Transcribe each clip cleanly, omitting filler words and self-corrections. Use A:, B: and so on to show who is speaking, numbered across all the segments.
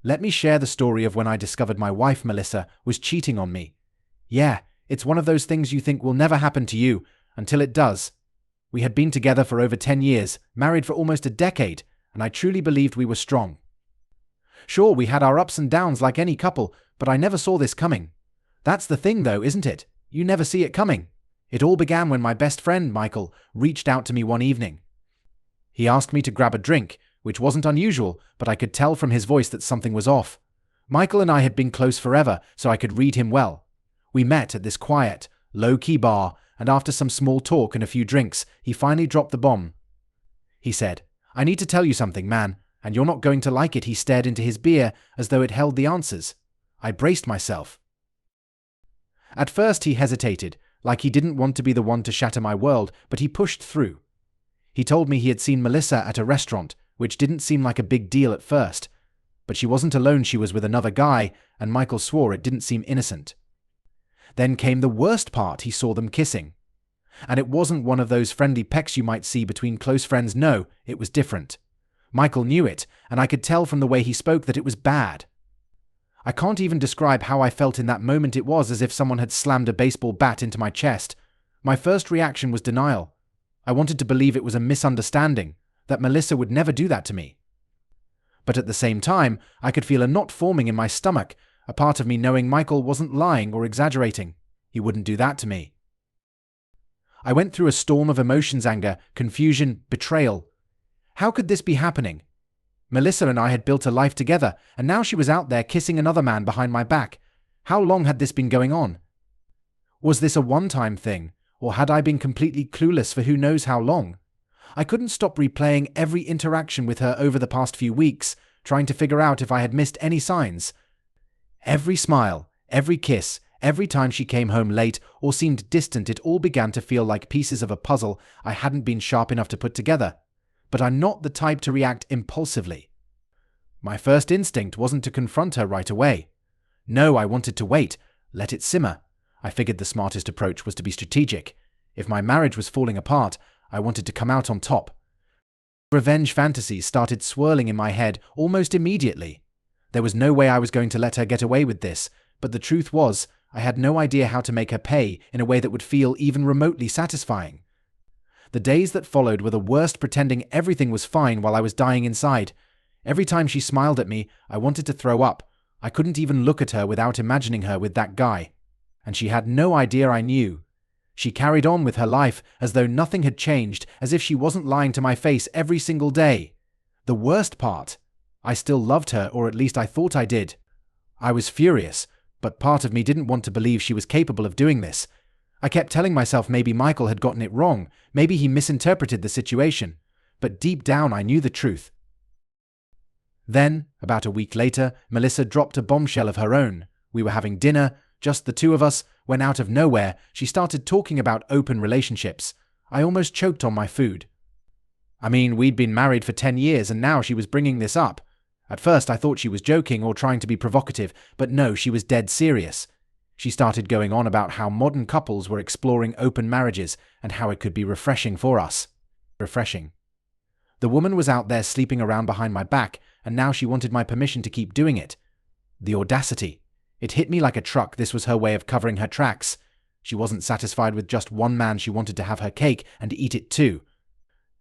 A: Let me share the story of when I discovered my wife, Melissa, was cheating on me. Yeah, it's one of those things you think will never happen to you, until it does. We had been together for over 10 years, married for almost a decade, and I truly believed we were strong. Sure, we had our ups and downs like any couple, but I never saw this coming. That's the thing though, isn't it? You never see it coming. It all began when my best friend, Michael, reached out to me one evening. He asked me to grab a drink, which wasn't unusual, but I could tell from his voice that something was off. Michael and I had been close forever, so I could read him well. We met at this quiet, low-key bar, and after some small talk and a few drinks, he finally dropped the bomb. He said, "I need to tell you something, man, and you're not going to like it." He stared into his beer as though it held the answers. I braced myself. At first he hesitated, like he didn't want to be the one to shatter my world, but he pushed through. He told me he had seen Melissa at a restaurant, which didn't seem like a big deal at first. But she wasn't alone, she was with another guy, and Michael swore it didn't seem innocent. Then came the worst part, he saw them kissing. And it wasn't one of those friendly pecks you might see between close friends, no, it was different. Michael knew it, and I could tell from the way he spoke that it was bad. I can't even describe how I felt in that moment. It was as if someone had slammed a baseball bat into my chest. My first reaction was denial. I wanted to believe it was a misunderstanding, that Melissa would never do that to me. But at the same time, I could feel a knot forming in my stomach, a part of me knowing Michael wasn't lying or exaggerating. He wouldn't do that to me. I went through a storm of emotions: anger, confusion, betrayal. How could this be happening? Melissa and I had built a life together, and now she was out there kissing another man behind my back. How long had this been going on? Was this a one-time thing, or had I been completely clueless for who knows how long? I couldn't stop replaying every interaction with her over the past few weeks, trying to figure out if I had missed any signs. Every smile, every kiss, every time she came home late or seemed distant, it all began to feel like pieces of a puzzle I hadn't been sharp enough to put together. But I'm not the type to react impulsively. My first instinct wasn't to confront her right away. No, I wanted to wait, let it simmer. I figured the smartest approach was to be strategic. If my marriage was falling apart, I wanted to come out on top. Revenge fantasies started swirling in my head almost immediately. There was no way I was going to let her get away with this, but the truth was, I had no idea how to make her pay in a way that would feel even remotely satisfying. The days that followed were the worst, pretending everything was fine while I was dying inside. Every time she smiled at me, I wanted to throw up. I couldn't even look at her without imagining her with that guy. And she had no idea I knew. She carried on with her life as though nothing had changed, as if she wasn't lying to my face every single day. The worst part, I still loved her, or at least I thought I did. I was furious, but part of me didn't want to believe she was capable of doing this. I kept telling myself maybe Michael had gotten it wrong, maybe he misinterpreted the situation, but deep down I knew the truth. Then, about a week later, Melissa dropped a bombshell of her own. We were having dinner, just the two of us, when out of nowhere, she started talking about open relationships. I almost choked on my food. I mean, we'd been married for 10 years and now she was bringing this up. At first I thought she was joking or trying to be provocative, but no, she was dead serious. She started going on about how modern couples were exploring open marriages and how it could be refreshing for us. Refreshing. The woman was out there sleeping around behind my back, and now she wanted my permission to keep doing it. The audacity. It hit me like a truck. This was her way of covering her tracks. She wasn't satisfied with just one man, she wanted to have her cake and eat it too.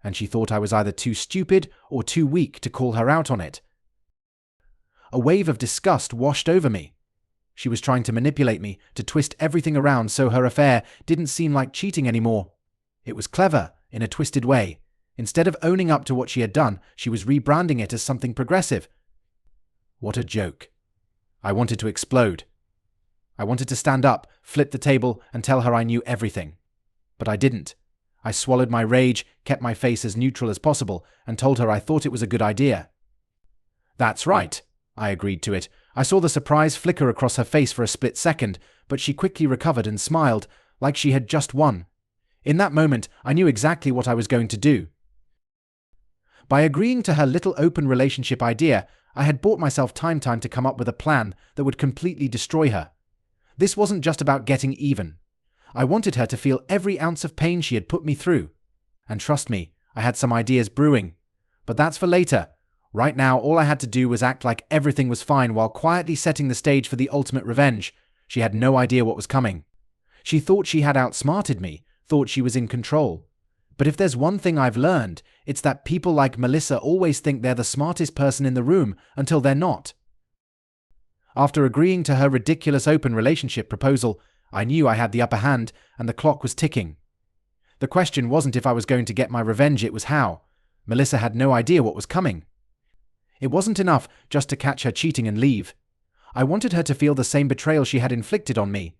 A: And she thought I was either too stupid or too weak to call her out on it. A wave of disgust washed over me. She was trying to manipulate me, to twist everything around so her affair didn't seem like cheating anymore. It was clever, in a twisted way. Instead of owning up to what she had done, she was rebranding it as something progressive. What a joke. I wanted to explode. I wanted to stand up, flip the table, and tell her I knew everything. But I didn't. I swallowed my rage, kept my face as neutral as possible, and told her I thought it was a good idea. That's right, I agreed to it. I saw the surprise flicker across her face for a split second, but she quickly recovered and smiled, like she had just won. In that moment, I knew exactly what I was going to do. By agreeing to her little open relationship idea, I had bought myself time to come up with a plan that would completely destroy her. This wasn't just about getting even. I wanted her to feel every ounce of pain she had put me through. And trust me, I had some ideas brewing. But that's for later. Right now, all I had to do was act like everything was fine while quietly setting the stage for the ultimate revenge. She had no idea what was coming. She thought she had outsmarted me, thought she was in control. But if there's one thing I've learned, it's that people like Melissa always think they're the smartest person in the room until they're not. After agreeing to her ridiculous open relationship proposal, I knew I had the upper hand and the clock was ticking. The question wasn't if I was going to get my revenge, it was how. Melissa had no idea what was coming. It wasn't enough just to catch her cheating and leave. I wanted her to feel the same betrayal she had inflicted on me.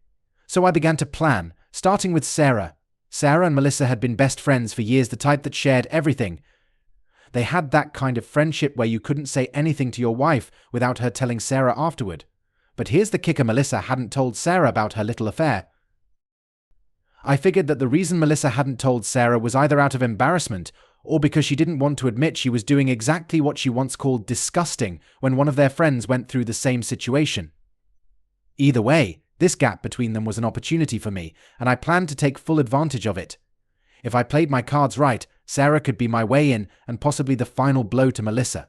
A: So I began to plan, starting with Sarah. Sarah and Melissa had been best friends for years, the type that shared everything. They had that kind of friendship where you couldn't say anything to your wife without her telling Sarah afterward. But here's the kicker: Melissa hadn't told Sarah about her little affair. I figured that the reason Melissa hadn't told Sarah was either out of embarrassment or because she didn't want to admit she was doing exactly what she once called disgusting when one of their friends went through the same situation. Either way, this gap between them was an opportunity for me, and I planned to take full advantage of it. If I played my cards right, Sarah could be my way in and possibly the final blow to Melissa.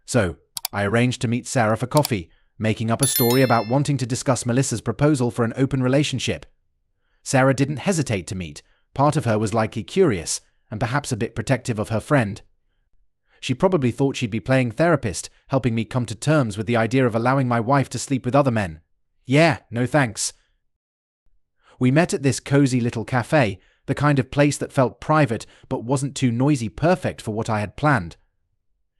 A: So, I arranged to meet Sarah for coffee, making up a story about wanting to discuss Melissa's proposal for an open relationship. Sarah didn't hesitate to meet. Part of her was likely curious, and perhaps a bit protective of her friend. She probably thought she'd be playing therapist, helping me come to terms with the idea of allowing my wife to sleep with other men. Yeah, no thanks. We met at this cozy little cafe, the kind of place that felt private but wasn't too noisy, perfect for what I had planned.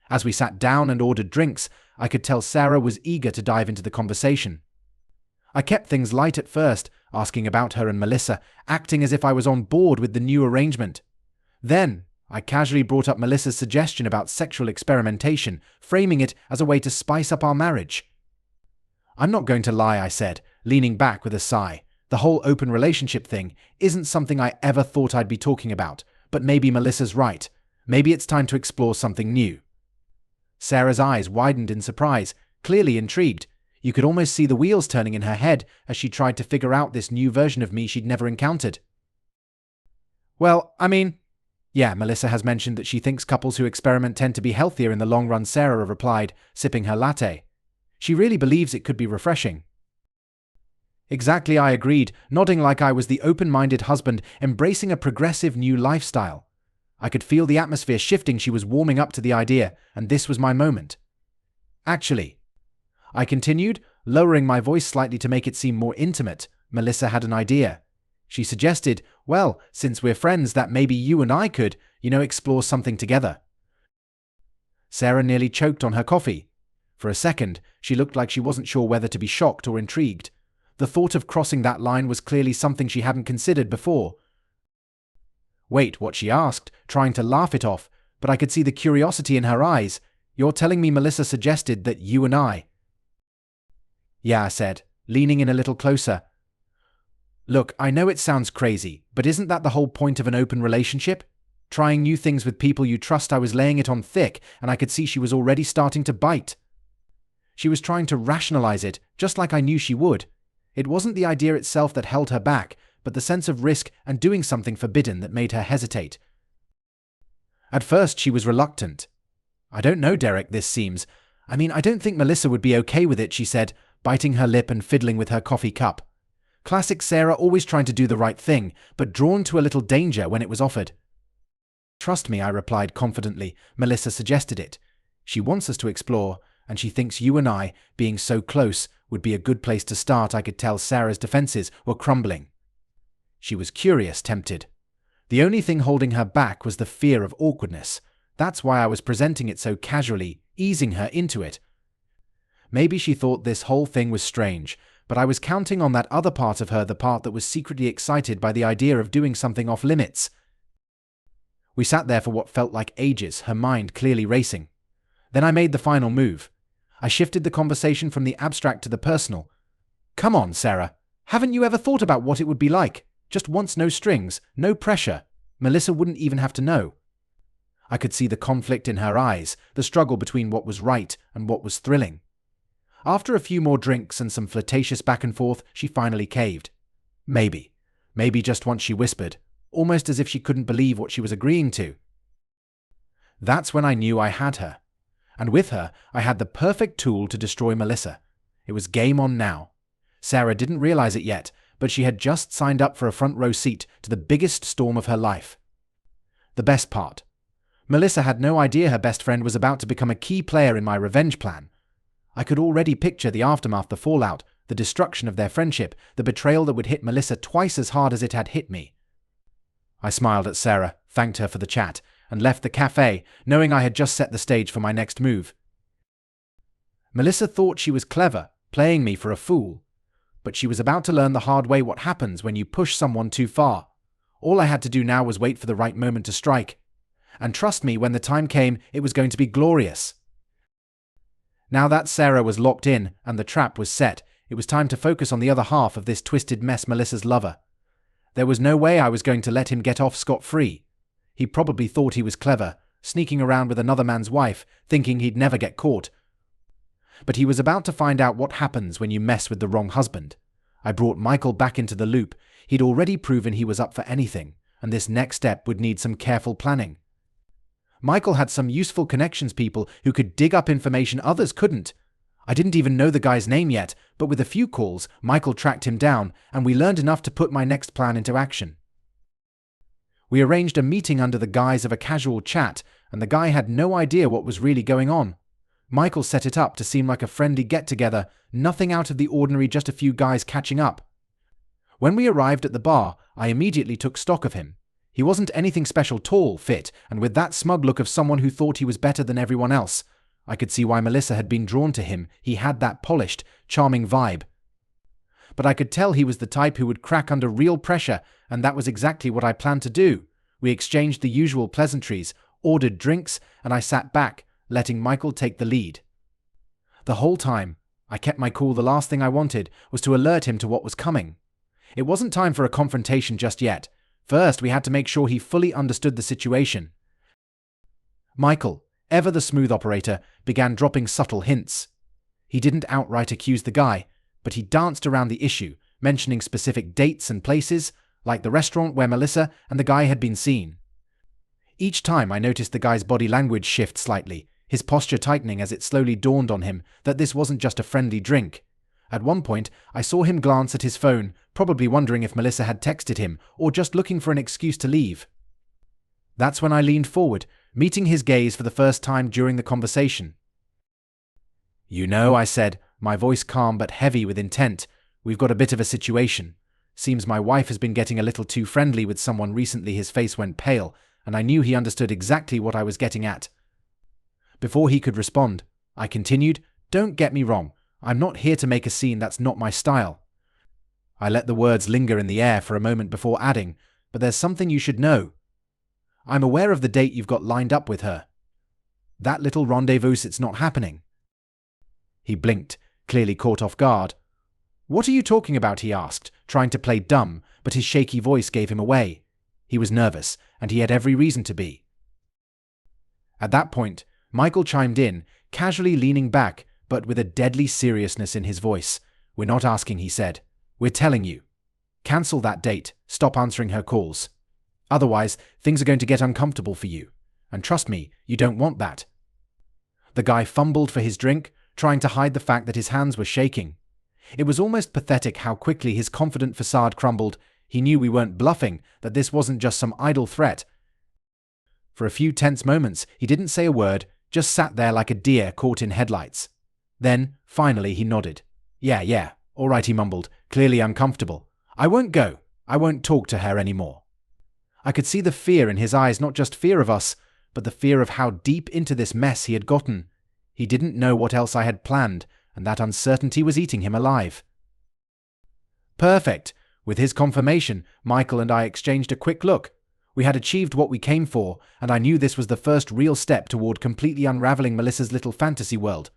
A: As we sat down and ordered drinks, I could tell Sarah was eager to dive into the conversation. I kept things light at first, asking about her and Melissa, acting as if I was on board with the new arrangement. Then, I casually brought up Melissa's suggestion about sexual experimentation, framing it as a way to spice up our marriage. I'm not going to lie, I said, leaning back with a sigh. The whole open relationship thing isn't something I ever thought I'd be talking about, but maybe Melissa's right. Maybe it's time to explore something new. Sarah's eyes widened in surprise, clearly intrigued. You could almost see the wheels turning in her head as she tried to figure out this new version of me she'd never encountered. Well, I mean, yeah, Melissa has mentioned that she thinks couples who experiment tend to be healthier in the long run, Sarah replied, sipping her latte. She really believes it could be refreshing. Exactly, I agreed, nodding like I was the open-minded husband embracing a progressive new lifestyle. I could feel the atmosphere shifting. She was warming up to the idea, and this was my moment. Actually, I continued, lowering my voice slightly to make it seem more intimate, Melissa had an idea. She suggested, well, since we're friends, that maybe you and I could, explore something together. Sarah nearly choked on her coffee. For a second, she looked like she wasn't sure whether to be shocked or intrigued. The thought of crossing that line was clearly something she hadn't considered before. Wait, what, she asked, trying to laugh it off, but I could see the curiosity in her eyes. You're telling me Melissa suggested that you and I… Yeah, I said, leaning in a little closer. Look, I know it sounds crazy, but isn't that the whole point of an open relationship? Trying new things with people you trust. I was laying it on thick, and I could see she was already starting to bite. She was trying to rationalize it, just like I knew she would. It wasn't the idea itself that held her back, but the sense of risk and doing something forbidden that made her hesitate. At first, she was reluctant. I don't know, Derek, this seems… I don't think Melissa would be okay with it, she said, biting her lip and fiddling with her coffee cup. Classic Sarah, always trying to do the right thing, but drawn to a little danger when it was offered. Trust me, I replied confidently. Melissa suggested it. She wants us to explore, and she thinks you and I, being so close, would be a good place to start. I could tell Sarah's defenses were crumbling. She was curious, tempted. The only thing holding her back was the fear of awkwardness. That's why I was presenting it so casually, easing her into it. Maybe she thought this whole thing was strange, but I was counting on that other part of her, the part that was secretly excited by the idea of doing something off limits. We sat there for what felt like ages, her mind clearly racing. Then I made the final move. I shifted the conversation from the abstract to the personal. Come on, Sarah. Haven't you ever thought about what it would be like? Just once, no strings, no pressure. Melissa wouldn't even have to know. I could see the conflict in her eyes, the struggle between what was right and what was thrilling. After a few more drinks and some flirtatious back and forth, she finally caved. Maybe. Maybe just once, she whispered, almost as if she couldn't believe what she was agreeing to. That's when I knew I had her. And with her, I had the perfect tool to destroy Melissa. It was game on now. Sarah didn't realize it yet, but she had just signed up for a front row seat to the biggest storm of her life. The best part. Melissa had no idea her best friend was about to become a key player in my revenge plan. I could already picture the aftermath, the fallout, the destruction of their friendship, the betrayal that would hit Melissa twice as hard as it had hit me. I smiled at Sarah, thanked her for the chat, and left the cafe, knowing I had just set the stage for my next move. Melissa thought she was clever, playing me for a fool. But she was about to learn the hard way what happens when you push someone too far. All I had to do now was wait for the right moment to strike. And trust me, when the time came, it was going to be glorious. Now that Sarah was locked in and the trap was set, it was time to focus on the other half of this twisted mess, Melissa's lover. There was no way I was going to let him get off scot-free. He probably thought he was clever, sneaking around with another man's wife, thinking he'd never get caught. But he was about to find out what happens when you mess with the wrong husband. I brought Michael back into the loop. He'd already proven he was up for anything, and this next step would need some careful planning. Michael had some useful connections, people who could dig up information others couldn't. I didn't even know the guy's name yet, but with a few calls, Michael tracked him down, and we learned enough to put my next plan into action. We arranged a meeting under the guise of a casual chat, and the guy had no idea what was really going on. Michael set it up to seem like a friendly get-together, nothing out of the ordinary, just a few guys catching up. When we arrived at the bar, I immediately took stock of him. He wasn't anything special, tall, fit, and with that smug look of someone who thought he was better than everyone else. I could see why Melissa had been drawn to him. He had that polished, charming vibe. But I could tell he was the type who would crack under real pressure, and that was exactly what I planned to do. We exchanged the usual pleasantries, ordered drinks, and I sat back, letting Michael take the lead. The whole time, I kept my cool. The last thing I wanted was to alert him to what was coming. It wasn't time for a confrontation just yet. First, we had to make sure he fully understood the situation. Michael, ever the smooth operator, began dropping subtle hints. He didn't outright accuse the guy, but he danced around the issue, mentioning specific dates and places, like the restaurant where Melissa and the guy had been seen. Each time I noticed the guy's body language shift slightly, his posture tightening as it slowly dawned on him that this wasn't just a friendly drink. At one point, I saw him glance at his phone, probably wondering if Melissa had texted him or just looking for an excuse to leave. That's when I leaned forward, meeting his gaze for the first time during the conversation. "You know," I said, my voice calm but heavy with intent, "we've got a bit of a situation. Seems my wife has been getting a little too friendly with someone recently." His face went pale, and I knew he understood exactly what I was getting at. Before he could respond, I continued, "Don't get me wrong, I'm not here to make a scene, that's not my style." I let the words linger in the air for a moment before adding, "But there's something you should know. I'm aware of the date you've got lined up with her. That little rendezvous, it's not happening." He blinked, clearly caught off guard. "What are you talking about?" he asked, trying to play dumb, but his shaky voice gave him away. He was nervous, and he had every reason to be. At that point, Michael chimed in, casually leaning back, but with a deadly seriousness in his voice. "We're not asking," he said. "We're telling you. Cancel that date. Stop answering her calls. Otherwise, things are going to get uncomfortable for you. And trust me, you don't want that." The guy fumbled for his drink, trying to hide the fact that his hands were shaking. It was almost pathetic how quickly his confident facade crumbled. He knew we weren't bluffing, that this wasn't just some idle threat. For a few tense moments, he didn't say a word, just sat there like a deer caught in headlights. Then, finally, he nodded. Yeah, all right," he mumbled, clearly uncomfortable. "I won't go. I won't talk to her anymore." I could see the fear in his eyes, not just fear of us, but the fear of how deep into this mess he had gotten. He didn't know what else I had planned, and that uncertainty was eating him alive. Perfect. With his confirmation, Michael and I exchanged a quick look. We had achieved what we came for, and I knew this was the first real step toward completely unraveling Melissa's little fantasy world.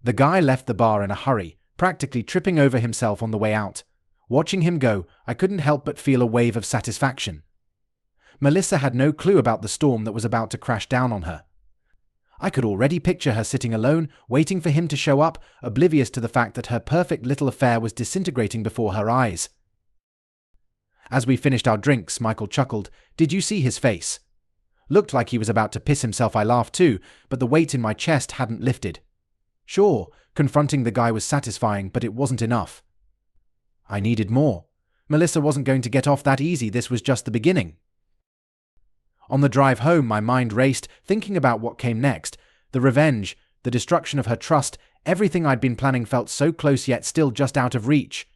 A: The guy left the bar in a hurry, practically tripping over himself on the way out. Watching him go, I couldn't help but feel a wave of satisfaction. Melissa had no clue about the storm that was about to crash down on her. I could already picture her sitting alone, waiting for him to show up, oblivious to the fact that her perfect little affair was disintegrating before her eyes. As we finished our drinks, Michael chuckled. "Did you see his face?" Looked like he was about to piss himself. I laughed too, but the weight in my chest hadn't lifted. Sure, confronting the guy was satisfying, but it wasn't enough. I needed more. Melissa wasn't going to get off that easy. This was just the beginning. On the drive home, my mind raced, thinking about what came next. The revenge, the destruction of her trust, everything I'd been planning felt so close yet still just out of reach.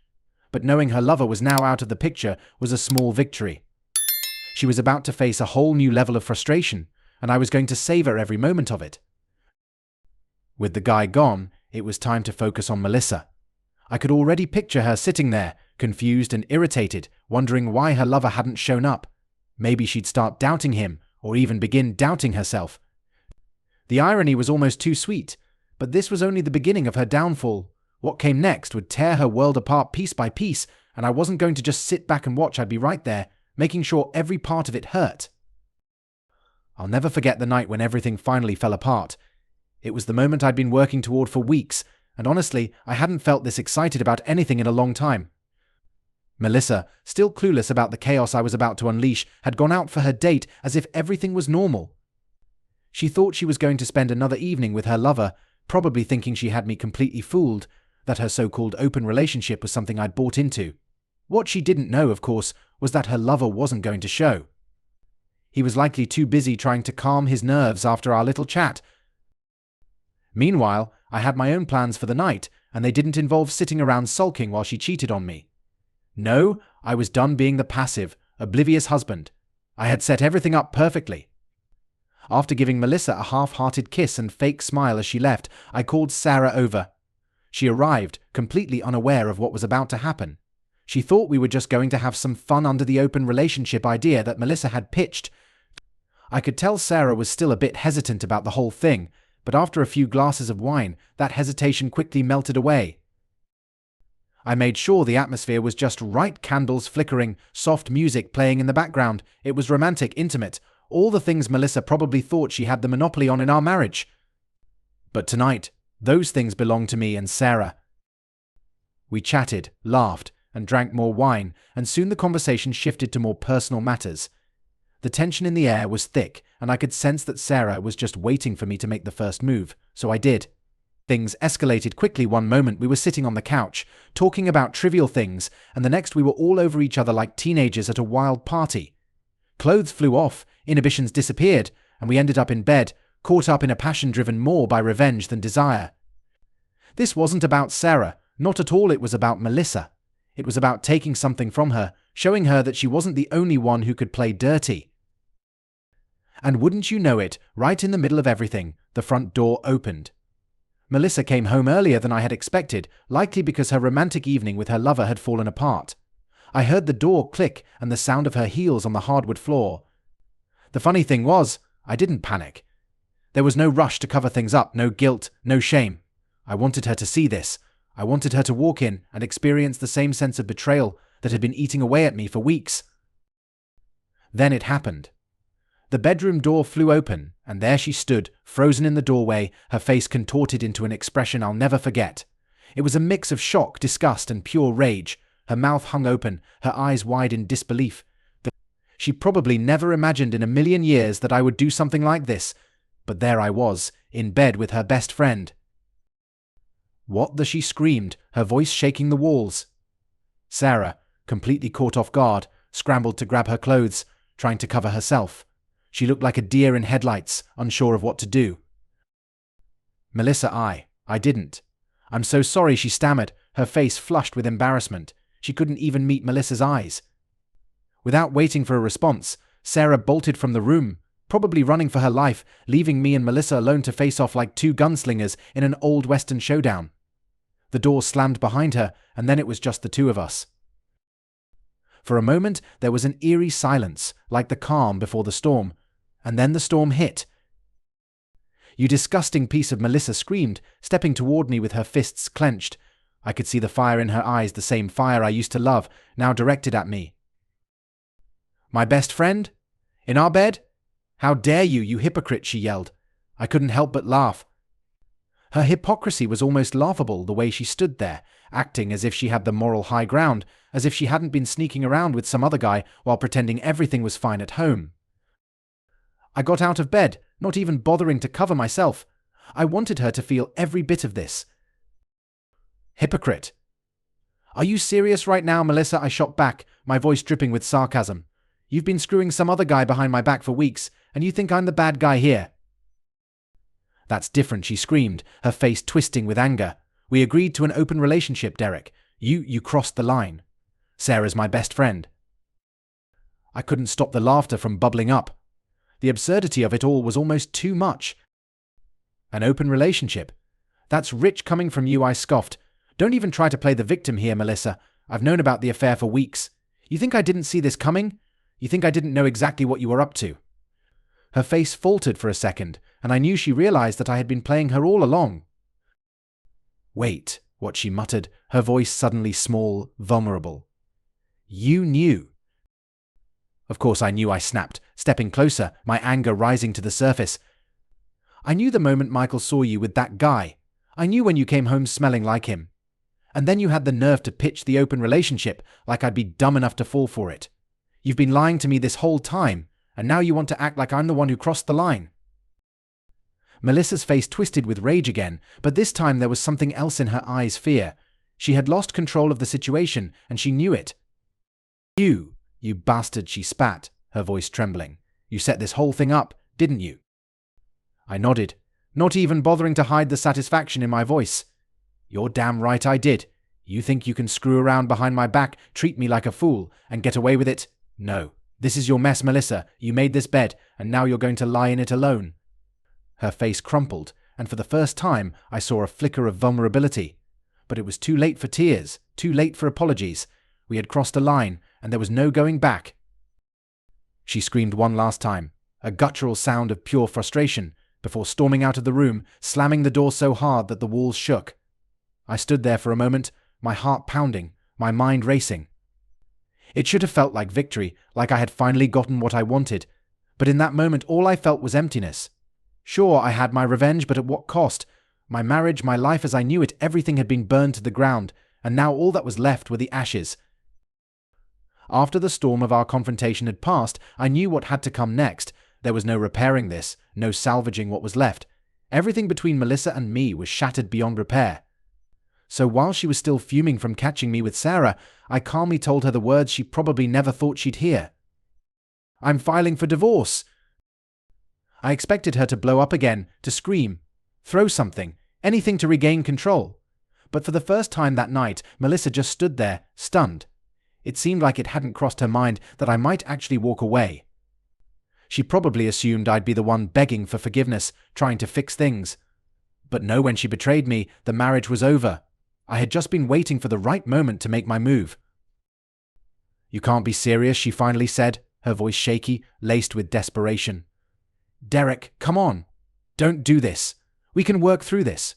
A: But knowing her lover was now out of the picture was a small victory. She was about to face a whole new level of frustration, and I was going to savor every moment of it. With the guy gone, it was time to focus on Melissa. I could already picture her sitting there, confused and irritated, wondering why her lover hadn't shown up. Maybe she'd start doubting him, or even begin doubting herself. The irony was almost too sweet, but this was only the beginning of her downfall. What came next would tear her world apart piece by piece, and I wasn't going to just sit back and watch. I'd be right there, making sure every part of it hurt. I'll never forget the night when everything finally fell apart. It was the moment I'd been working toward for weeks, and honestly, I hadn't felt this excited about anything in a long time. Melissa, still clueless about the chaos I was about to unleash, had gone out for her date as if everything was normal. She thought she was going to spend another evening with her lover, probably thinking she had me completely fooled, that her so-called open relationship was something I'd bought into. What she didn't know, of course, was that her lover wasn't going to show. He was likely too busy trying to calm his nerves after our little chat. Meanwhile, I had my own plans for the night, and they didn't involve sitting around sulking while she cheated on me. No, I was done being the passive, oblivious husband. I had set everything up perfectly. After giving Melissa a half-hearted kiss and fake smile as she left, I called Sarah over. She arrived, completely unaware of what was about to happen. She thought we were just going to have some fun under the open relationship idea that Melissa had pitched. I could tell Sarah was still a bit hesitant about the whole thing, but after a few glasses of wine, that hesitation quickly melted away. I made sure the atmosphere was just right, candles flickering, soft music playing in the background. It was romantic, intimate, all the things Melissa probably thought she had the monopoly on in our marriage. But tonight, those things belonged to me and Sarah. We chatted, laughed, and drank more wine, and soon the conversation shifted to more personal matters. The tension in the air was thick, and I could sense that Sarah was just waiting for me to make the first move, so I did. Things escalated quickly. One moment we were sitting on the couch, talking about trivial things, and the next we were all over each other like teenagers at a wild party. Clothes flew off, inhibitions disappeared, and we ended up in bed, caught up in a passion driven more by revenge than desire. This wasn't about Sarah, not at all. It was about Melissa. It was about taking something from her, showing her that she wasn't the only one who could play dirty. And wouldn't you know it, right in the middle of everything, the front door opened. Melissa came home earlier than I had expected, likely because her romantic evening with her lover had fallen apart. I heard the door click and the sound of her heels on the hardwood floor. The funny thing was, I didn't panic. There was no rush to cover things up, no guilt, no shame. I wanted her to see this. I wanted her to walk in and experience the same sense of betrayal that had been eating away at me for weeks. Then it happened. The bedroom door flew open, and there she stood, frozen in the doorway, her face contorted into an expression I'll never forget. It was a mix of shock, disgust, and pure rage. Her mouth hung open, her eyes wide in disbelief. She probably never imagined in a million years that I would do something like this, but there I was, in bed with her best friend. "What the?" she screamed, her voice shaking the walls. Sarah, completely caught off guard, scrambled to grab her clothes, trying to cover herself. She looked like a deer in headlights, unsure of what to do. "Melissa, I didn't. I'm so sorry," she stammered, her face flushed with embarrassment. She couldn't even meet Melissa's eyes. Without waiting for a response, Sarah bolted from the room, probably running for her life, leaving me and Melissa alone to face off like two gunslingers in an old Western showdown. The door slammed behind her, and then it was just the two of us. For a moment, there was an eerie silence, like the calm before the storm, and then the storm hit. "You disgusting piece of," Melissa screamed, stepping toward me with her fists clenched. I could see the fire in her eyes, the same fire I used to love, now directed at me. "My best friend? In our bed? How dare you, you hypocrite," she yelled. I couldn't help but laugh. Her hypocrisy was almost laughable, the way she stood there, acting as if she had the moral high ground, as if she hadn't been sneaking around with some other guy while pretending everything was fine at home. I got out of bed, not even bothering to cover myself. I wanted her to feel every bit of this. Hypocrite. Are you serious right now, Melissa? I shot back, my voice dripping with sarcasm. You've been screwing some other guy behind my back for weeks, and you think I'm the bad guy here? That's different, she screamed, her face twisting with anger. We agreed to an open relationship, Derek. You crossed the line. Sarah's my best friend. I couldn't stop the laughter from bubbling up. The absurdity of it all was almost too much. An open relationship? That's rich coming from you, I scoffed. Don't even try to play the victim here, Melissa. I've known about the affair for weeks. You think I didn't see this coming? You think I didn't know exactly what you were up to? Her face faltered for a second, and I knew she realized that I had been playing her all along. Wait, what she muttered, her voice suddenly small, vulnerable. You knew. Of course I knew, I snapped, stepping closer, my anger rising to the surface. I knew the moment Michael saw you with that guy. I knew when you came home smelling like him. And then you had the nerve to pitch the open relationship, like I'd be dumb enough to fall for it. You've been lying to me this whole time, and now you want to act like I'm the one who crossed the line. Melissa's face twisted with rage again, but this time there was something else in her eyes, fear. She had lost control of the situation, and she knew it. You bastard, she spat, her voice trembling. You set this whole thing up, didn't you? I nodded, not even bothering to hide the satisfaction in my voice. You're damn right I did. You think you can screw around behind my back, treat me like a fool, and get away with it? No. This is your mess, Melissa. You made this bed, and now you're going to lie in it alone. Her face crumpled, and for the first time I saw a flicker of vulnerability. But it was too late for tears, too late for apologies. We had crossed a line, and there was no going back. She screamed one last time, a guttural sound of pure frustration, before storming out of the room, slamming the door so hard that the walls shook. I stood there for a moment, my heart pounding, my mind racing. It should have felt like victory, like I had finally gotten what I wanted, but in that moment all I felt was emptiness. Sure, I had my revenge, but at what cost? My marriage, my life as I knew it, everything had been burned to the ground, and now all that was left were the ashes. After the storm of our confrontation had passed, I knew what had to come next. There was no repairing this, no salvaging what was left. Everything between Melissa and me was shattered beyond repair. So while she was still fuming from catching me with Sarah, I calmly told her the words she probably never thought she'd hear. I'm filing for divorce. I expected her to blow up again, to scream, throw something, anything to regain control. But for the first time that night, Melissa just stood there, stunned. It seemed like it hadn't crossed her mind that I might actually walk away. She probably assumed I'd be the one begging for forgiveness, trying to fix things. But no, when she betrayed me, the marriage was over. I had just been waiting for the right moment to make my move. You can't be serious, she finally said, her voice shaky, laced with desperation. Derek, come on. Don't do this. We can work through this.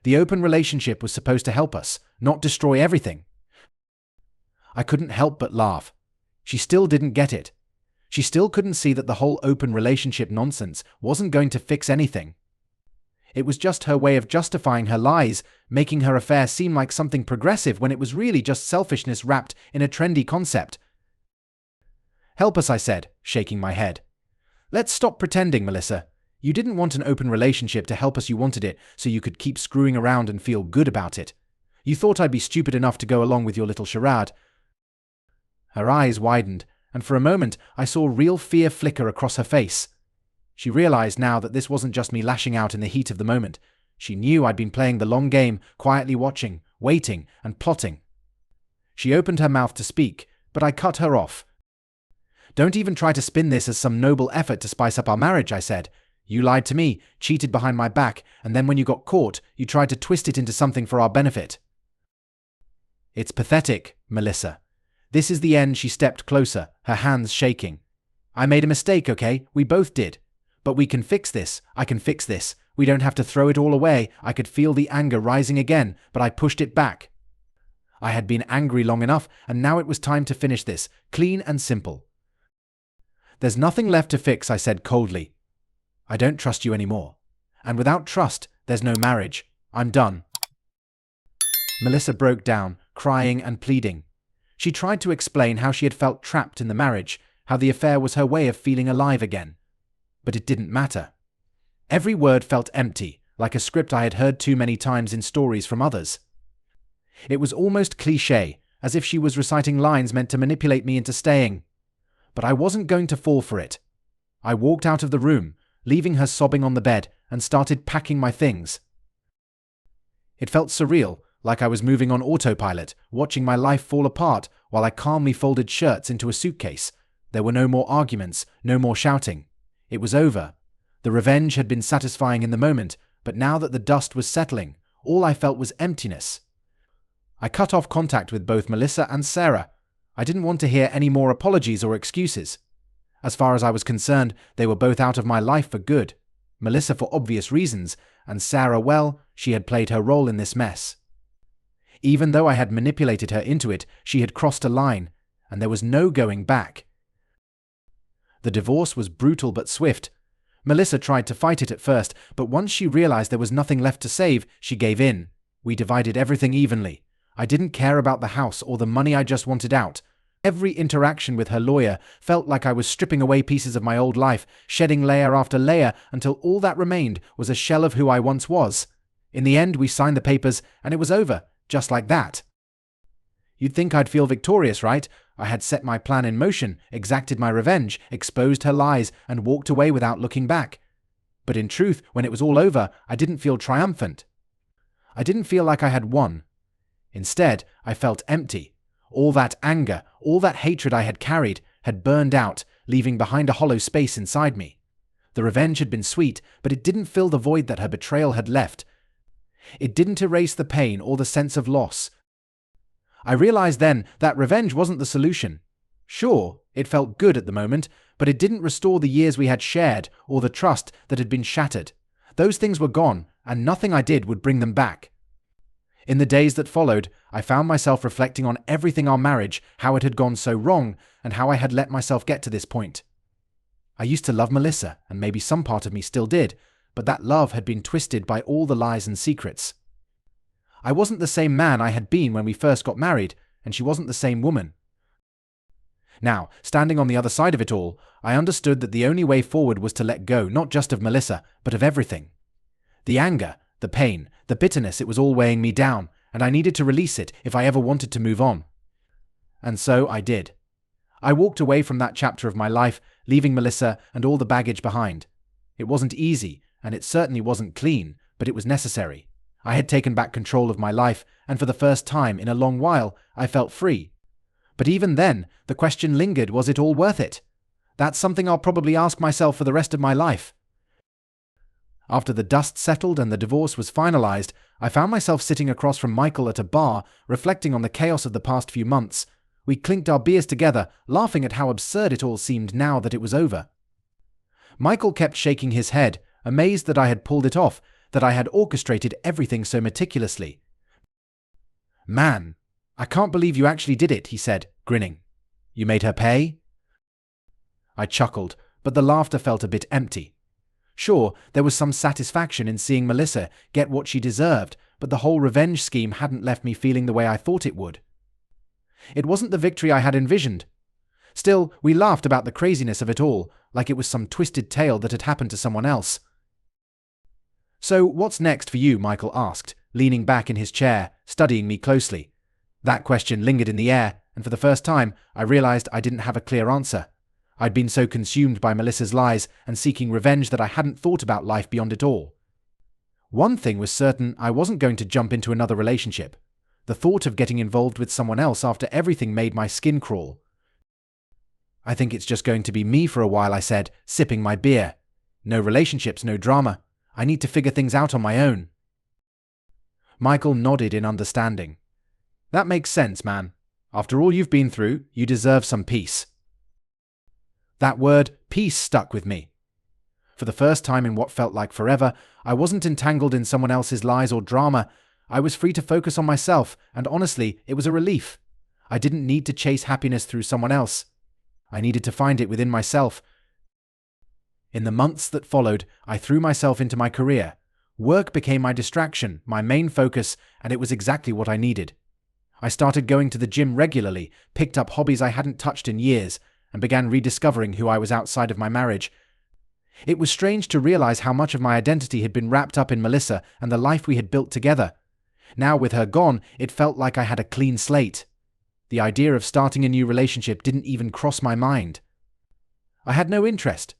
A: The open relationship was supposed to help us, not destroy everything. I couldn't help but laugh. She still didn't get it. She still couldn't see that the whole open relationship nonsense wasn't going to fix anything. It was just her way of justifying her lies, making her affair seem like something progressive when it was really just selfishness wrapped in a trendy concept. Help us, I said, shaking my head. Let's stop pretending, Melissa. You didn't want an open relationship to help us, you wanted it so you could keep screwing around and feel good about it. You thought I'd be stupid enough to go along with your little charade. Her eyes widened, and for a moment I saw real fear flicker across her face. She realized now that this wasn't just me lashing out in the heat of the moment. She knew I'd been playing the long game, quietly watching, waiting, and plotting. She opened her mouth to speak, but I cut her off. Don't even try to spin this as some noble effort to spice up our marriage, I said. You lied to me, cheated behind my back, and then when you got caught, you tried to twist it into something for our benefit. It's pathetic, Melissa. This is the end. She stepped closer, her hands shaking. I made a mistake, okay? We both did. But we can fix this. I can fix this. We don't have to throw it all away. I could feel the anger rising again, but I pushed it back. I had been angry long enough, and now it was time to finish this, clean and simple. There's nothing left to fix, I said coldly. I don't trust you anymore. And without trust, there's no marriage. I'm done. Melissa broke down, crying and pleading. She tried to explain how she had felt trapped in the marriage, how the affair was her way of feeling alive again. but it didn't matter. Every word felt empty, like a script I had heard too many times in stories from others. It was almost cliché, as if she was reciting lines meant to manipulate me into staying. But I wasn't going to fall for it. I walked out of the room, leaving her sobbing on the bed, and started packing my things. It felt surreal, like I was moving on autopilot, watching my life fall apart while I calmly folded shirts into a suitcase. There were no more arguments, no more shouting. It was over. The revenge had been satisfying in the moment, but now that the dust was settling, all I felt was emptiness. I cut off contact with both Melissa and Sarah. I didn't want to hear any more apologies or excuses. As far as I was concerned, they were both out of my life for good. Melissa for obvious reasons, and Sarah, well, she had played her role in this mess. Even though I had manipulated her into it, she had crossed a line, and there was no going back. The divorce was brutal but swift. Melissa tried to fight it at first, but once she realized there was nothing left to save, she gave in. We divided everything evenly. I didn't care about the house or the money, I just wanted out. Every interaction with her lawyer felt like I was stripping away pieces of my old life, shedding layer after layer until all that remained was a shell of who I once was. In the end, we signed the papers, and it was over, just like that. You'd think I'd feel victorious, right? I had set my plan in motion, exacted my revenge, exposed her lies, and walked away without looking back. But in truth, when it was all over, I didn't feel triumphant. I didn't feel like I had won. Instead, I felt empty. All that anger, all that hatred I had carried, had burned out, leaving behind a hollow space inside me. The revenge had been sweet, but it didn't fill the void that her betrayal had left. It didn't erase the pain or the sense of loss. I realized then that revenge wasn't the solution. Sure, it felt good at the moment, but it didn't restore the years we had shared or the trust that had been shattered. Those things were gone, and nothing I did would bring them back. In the days that followed, I found myself reflecting on everything our marriage, how it had gone so wrong, and how I had let myself get to this point. I used to love Melissa, and maybe some part of me still did, but that love had been twisted by all the lies and secrets. I wasn't the same man I had been when we first got married, and she wasn't the same woman. Now, standing on the other side of it all, I understood that the only way forward was to let go not just of Melissa, but of everything. The anger, the pain, the bitterness, it was all weighing me down, and I needed to release it if I ever wanted to move on. And so I did. I walked away from that chapter of my life, leaving Melissa and all the baggage behind. It wasn't easy, and it certainly wasn't clean, but it was necessary. I had taken back control of my life, and for the first time in a long while, I felt free. But even then, the question lingered, was it all worth it? That's something I'll probably ask myself for the rest of my life. After the dust settled and the divorce was finalized, I found myself sitting across from Michael at a bar, reflecting on the chaos of the past few months. We clinked our beers together, laughing at how absurd it all seemed now that it was over. Michael kept shaking his head, amazed that I had pulled it off, that I had orchestrated everything so meticulously. "Man, I can't believe you actually did it," he said, grinning. "You made her pay?" I chuckled, but the laughter felt a bit empty. Sure, there was some satisfaction in seeing Melissa get what she deserved, but the whole revenge scheme hadn't left me feeling the way I thought it would. It wasn't the victory I had envisioned. Still, we laughed about the craziness of it all, like it was some twisted tale that had happened to someone else. "So, what's next for you?" Michael asked, leaning back in his chair, studying me closely. That question lingered in the air, and for the first time, I realized I didn't have a clear answer. I'd been so consumed by Melissa's lies and seeking revenge that I hadn't thought about life beyond it all. One thing was certain, I wasn't going to jump into another relationship. The thought of getting involved with someone else after everything made my skin crawl. "I think it's just going to be me for a while," I said, sipping my beer. "No relationships, no drama. I need to figure things out on my own." Michael nodded in understanding. "That makes sense, man. After all you've been through, you deserve some peace." That word, peace, stuck with me. For the first time in what felt like forever, I wasn't entangled in someone else's lies or drama. I was free to focus on myself, and honestly, it was a relief. I didn't need to chase happiness through someone else. I needed to find it within myself. In the months that followed, I threw myself into my career. Work became my distraction, my main focus, and it was exactly what I needed. I started going to the gym regularly, picked up hobbies I hadn't touched in years, and began rediscovering who I was outside of my marriage. It was strange to realize how much of my identity had been wrapped up in Melissa and the life we had built together. Now, with her gone, it felt like I had a clean slate. The idea of starting a new relationship didn't even cross my mind. I had no interest.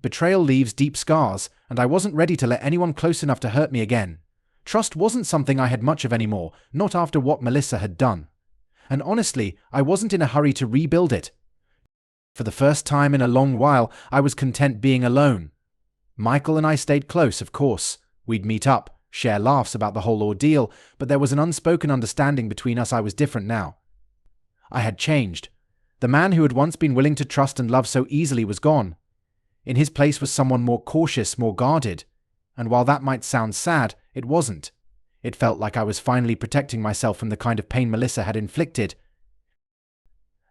A: Betrayal leaves deep scars, and I wasn't ready to let anyone close enough to hurt me again. Trust wasn't something I had much of anymore, not after what Melissa had done. And honestly, I wasn't in a hurry to rebuild it. For the first time in a long while, I was content being alone. Michael and I stayed close, of course. We'd meet up, share laughs about the whole ordeal, but there was an unspoken understanding between us. I was different now. I had changed. The man who had once been willing to trust and love so easily was gone. In his place was someone more cautious, more guarded. And while that might sound sad, it wasn't. It felt like I was finally protecting myself from the kind of pain Melissa had inflicted.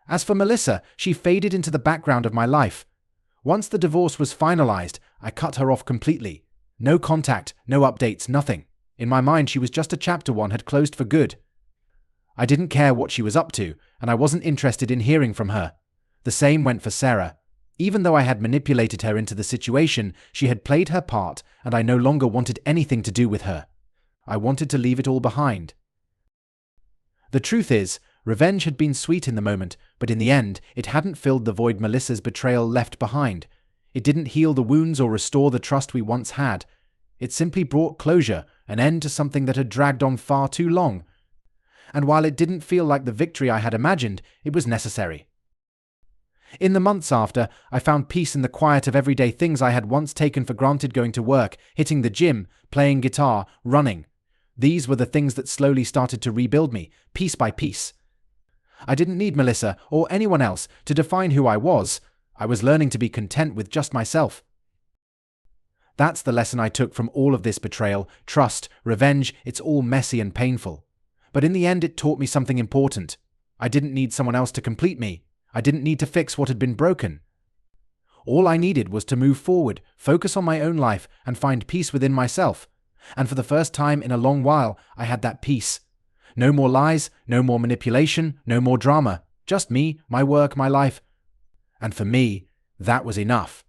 A: As for Melissa, she faded into the background of my life. Once the divorce was finalized, I cut her off completely. No contact, no updates, nothing. In my mind, she was just a chapter one had closed for good. I didn't care what she was up to, and I wasn't interested in hearing from her. The same went for Sarah. Even though I had manipulated her into the situation, she had played her part, and I no longer wanted anything to do with her. I wanted to leave it all behind. The truth is, revenge had been sweet in the moment, but in the end, it hadn't filled the void Melissa's betrayal left behind. It didn't heal the wounds or restore the trust we once had. It simply brought closure, an end to something that had dragged on far too long. And while it didn't feel like the victory I had imagined, it was necessary. In the months after, I found peace in the quiet of everyday things I had once taken for granted: going to work, hitting the gym, playing guitar, running. These were the things that slowly started to rebuild me, piece by piece. I didn't need Melissa or anyone else to define who I was. I was learning to be content with just myself. That's the lesson I took from all of this betrayal, trust, revenge. It's all messy and painful. But in the end, it taught me something important. I didn't need someone else to complete me. I didn't need to fix what had been broken. All I needed was to move forward, focus on my own life, and find peace within myself. And for the first time in a long while, I had that peace. No more lies, no more manipulation, no more drama. Just me, my work, my life. And for me, that was enough.